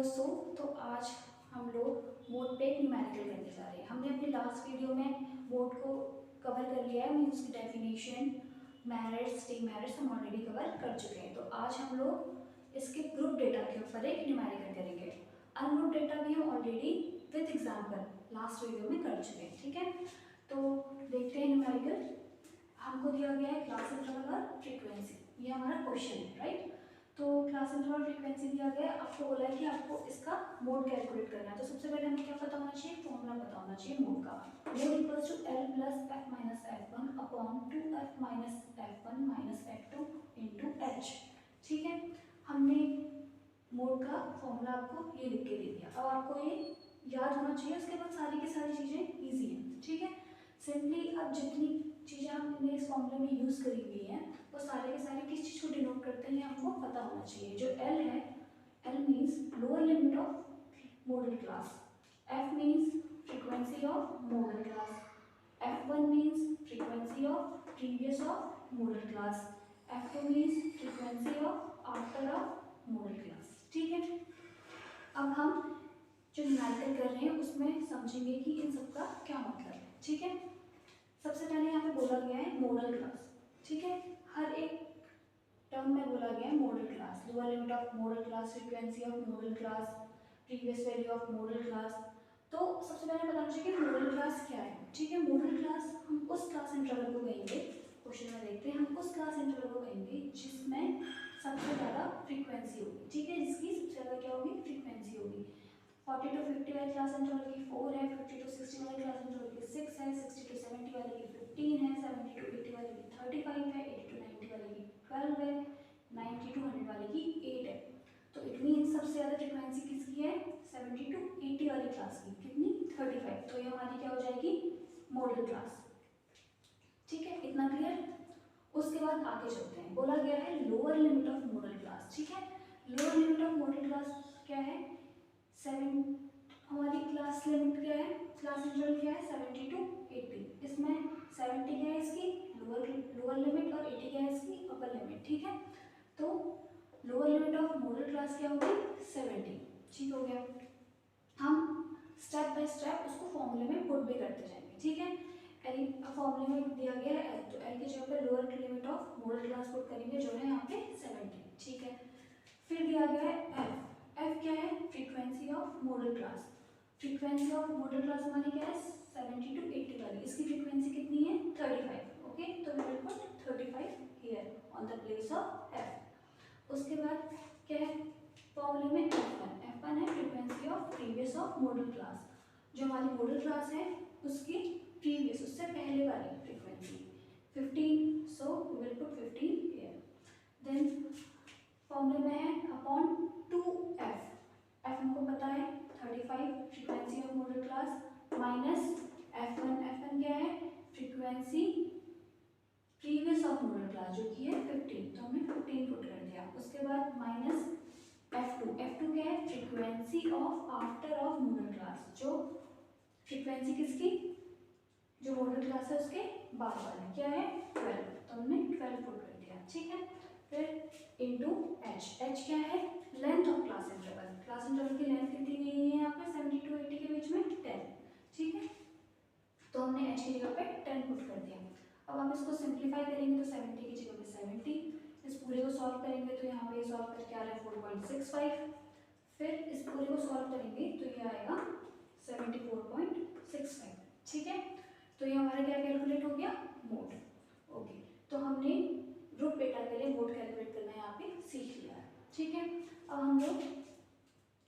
दोस्तों, तो आज हम लोग मोड पे न्यूमेरिकल करने जा रहे हैं। हमने अपने लास्ट वीडियो में मोड को कवर कर लिया है, मीन्स उसकी डेफिनेशन, मेरिट्स, डीमेरिट्स हम ऑलरेडी कवर कर चुके हैं। तो आज हम लोग इसके ग्रुप डेटा के ऊपर एक न्यूमेरिकल करेंगे। अनग्रुप डेटा भी हम already with example last video में कर चुके हैं, ठीक है। तो देखते हैं न्यूमेरिकल। हमको दिया गया है क्लास इंटरवल और फ्रीक्वेंसी, ये हमारा क्वेश्चन है, राइट। तो क्लास इंटरवल फ्रीक्वेंसी दिया गया है, आपको बोला है कि आपको इसका मोड कैलकुलेट करना है। तो सबसे पहले हमें क्या पता होना चाहिए, फॉर्मूला पता होना चाहिए मोड का। Mode equals to L plus F minus F one upon 2f minus F one minus F two into H, ठीक है। हमने मोड का फॉर्मूला आपको ये लिख के दे दिया। अब आपको ये याद होना चाहिए, उसके बाद सारी की सारी चीज़ें ईजी हैं, ठीक है। सिंपली अब जितनी चीज़ें हमने इस फॉर्मूले में यूज़ करी हुई हैं वो सारे के सारे किस चीज़ को डिनोट करते हैं आपको पता होना चाहिए। जो एल है, L means lower limit of model class, F means frequency of model class, F one means frequency of previous of model class, F two means frequency of after of model class, ठीक है। अब हम जो numerical कर रहे हैं उसमें समझेंगे कि इन सबका क्या मतलब है, ठीक है। सबसे पहले यहाँ पे बोला गया है मॉडल क्लास, ठीक है। हर एक टर्म में बोला गया है model class, lower limit of model class, frequency of model class, previous value of model class. तो सबसे पहले बताना चाहिए कि मॉडल क्लास क्या है, ठीक है। मॉडल क्लास हम उस क्लास इंटरवल को कहेंगे, क्वेश्चन में देखते हैं, हम उस क्लास इंटरवल को कहेंगे जिसमें सबसे ज़्यादा फ्रीक्वेंसी होगी, ठीक है। जिसकी सबसे ज़्यादा क्या होगी, फ्रीक्वेंसी होगी। 40 to 50 वाले क्लास इंटरवल की 4 है, 50 to 60 वाले क्लास इंटरवल की 6 है, 60 to 70 वाले की 15 है, 70 to 80 वाले की 35 है, 80 to 90 वाले की 12 है, 90 to 100 वाले की 8 है। तो इट मीन सबसे ज़्यादा फ्रीक्वेंसी किसकी है, 70 to 80 वाली क्लास की, कितनी, 35। तो ये हमारी क्या हो जाएगी, मॉडल क्लास, ठीक है। इतना क्लियर। उसके बाद आगे चलते हैं, बोला गया है lower limit of model class, ठीक है। Lower limit of model class क्या है, 7, हमारी क्लास लिमिट क्या है, क्लास इंटरवल क्या है, 70 to 80। इसमें 70 क्या है इसकी लोअर लिमिट और 80 क्या है इसकी अपर लिमिट, ठीक है। तो lower limit of model class क्या होगी, 70, ठीक हो गया। हम स्टेप बाय स्टेप उसको फॉर्मूले में पुट भी करते जाएंगे, ठीक है। एल फॉर्मूले में दिया गया है एल, तो एल की जगह पे lower limit of model class put करेंगे जो है यहाँ पे 70, ठीक है। फिर दिया गया है एफ, एफ क्या है, frequency of model class. Frequency of model class हमारी क्या है, 70 to 80 वाली, इसकी फ्रीक्वेंसी कितनी है, 35, ओके। तो we will put 35 here on the place of F. उसके बाद क्या है, फॉर्मूले में F1 है frequency of previous of model class. जो हमारी मॉडल क्लास है उसकी प्रीवियस, उससे पहले वाली frequency 15, so we will put 15 here. Then फॉर्मूले में है अपॉन 2f, f हमको पता है 35 frequency of model class minus f1 क्या है, frequency previous of model class जो कि है 15, तो हमने 15 पुट कर दिया। उसके बाद माइनस f2 क्या है, frequency of after of model class, जो फ्रीक्वेंसी किसकी, जो मॉडल क्लास है उसके बाद वाली क्या है 12, तो हमने 12 पुट कर दिया, ठीक है। फिर इंटू एच, एच क्या है, length of class interval. Class interval की लेंथ कितनी दी गई है यहाँ पे, 70 to 80 के बीच में 10, ठीक है। तो हमने एच की जगह पे 10 पुट कर दिया। अब आप इसको सिंप्लीफाई करेंगे तो 70 की जगह पे 70, इस पूरे को सॉल्व करेंगे तो यहाँ पे सॉल्व करके आ रहा है 4.65। फिर इस पूरे को सॉल्व करेंगे तो ये आएगा 74.65, ठीक है। तो ये हमारा क्या कैलकुलेट हो गया, मोड, ओके। तो हमने ग्रुप डेटा के लिए मोड कैलकुलेट करना यहाँ पे सीख लिया है, ठीक है। अब हम लोग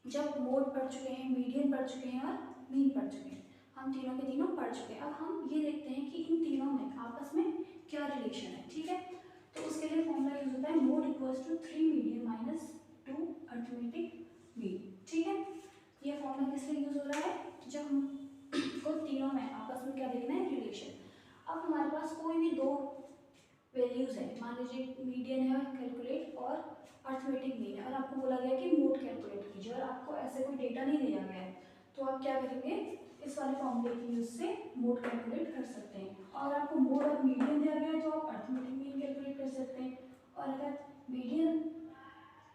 जब मोड पढ़ चुके हैं, मीडियन पढ़ चुके हैं और मीन पढ़ चुके हैं, हम तीनों के तीनों पढ़ चुके हैं। अब हम ये देखते हैं कि इन तीनों में आपस में क्या रिलेशन है, ठीक है। तो उसके लिए फॉर्मूला यूज होता है mode equals to 3 median minus 2 arithmetic mean, ठीक है। ये फॉर्मूला किस लिए यूज हो रहा है, जब हमको तीनों में आपस में क्या देखना है, रिलेशन। अब हमारे पास कोई भी दो वैल्यूज है, मान लीजिए मीडियन है कैलकुलेट और अर्थमेटिक मीन है, और आपको बोला गया कि मोड कैलकुलेट कीजिए और आपको ऐसे कोई डेटा नहीं दिया गया है, तो आप क्या करेंगे, इस वाले फॉर्मूले की यूज से मोड कैलकुलेट कर सकते हैं। और आपको मोड और मीडियन दिया गया है तो आप अर्थमेटिक मीन कैलकुलेट कर सकते हैं। और अगर मीडियन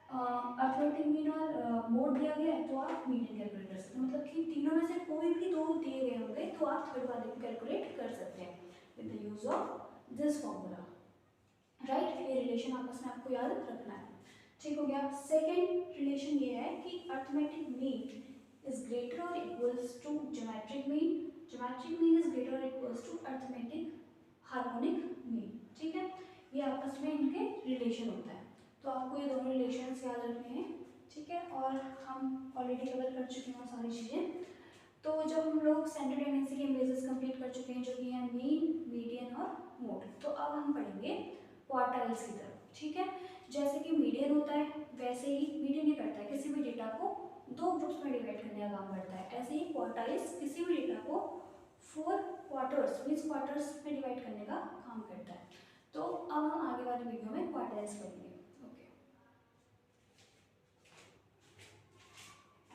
अर्थमेटिक मीन मोड दिया गया है तो आप मीडियन कैलकुलेट कर सकते हैं, मतलब कि तीनों में से कोई भी दो दिए गए होंगे तो आप थर्ड वाले को कैलकुलेट कर सकते हैं with the use of this formula, right. ये रिलेशन आपस में आपको याद रखना है, ठीक हो गया। सेकेंड रिलेशन ये है कि अर्थमेटिक मीन इज ग्रेटर और equals to geometric mean, geometric mean is greater और equals to arithmetic harmonic mean, ठीक है। ये आपस में इनके रिलेशन होता है, तो आपको ये दोनों रिलेशंस याद रखने हैं, ठीक है। और हम ऑलरेडी कवर कर चुके हैं सारी चीज़ें। तो जब हम लोग सेंटर टेंडेंसी के बेसिस कंप्लीट कर चुके हैं जो कि है मीन, मीडियन और मोड, तो अब हम पढ़ेंगे क्वार्टाइल्स की तरफ, ठीक है। जैसे कि मीडियन होता है वैसे ही मीडियन ये करता है किसी भी डेटा को दो ग्रुप्स में डिवाइड करने का काम करता है, ऐसे ही क्वार्टाइल्स किसी भी डेटा को 4 क्वार्टर्स मीन्स क्वार्टर्स में डिवाइड करने का काम करता है। तो अब हम आगे वाली वीडियो में क्वार्टाइल्स पढ़ेंगे।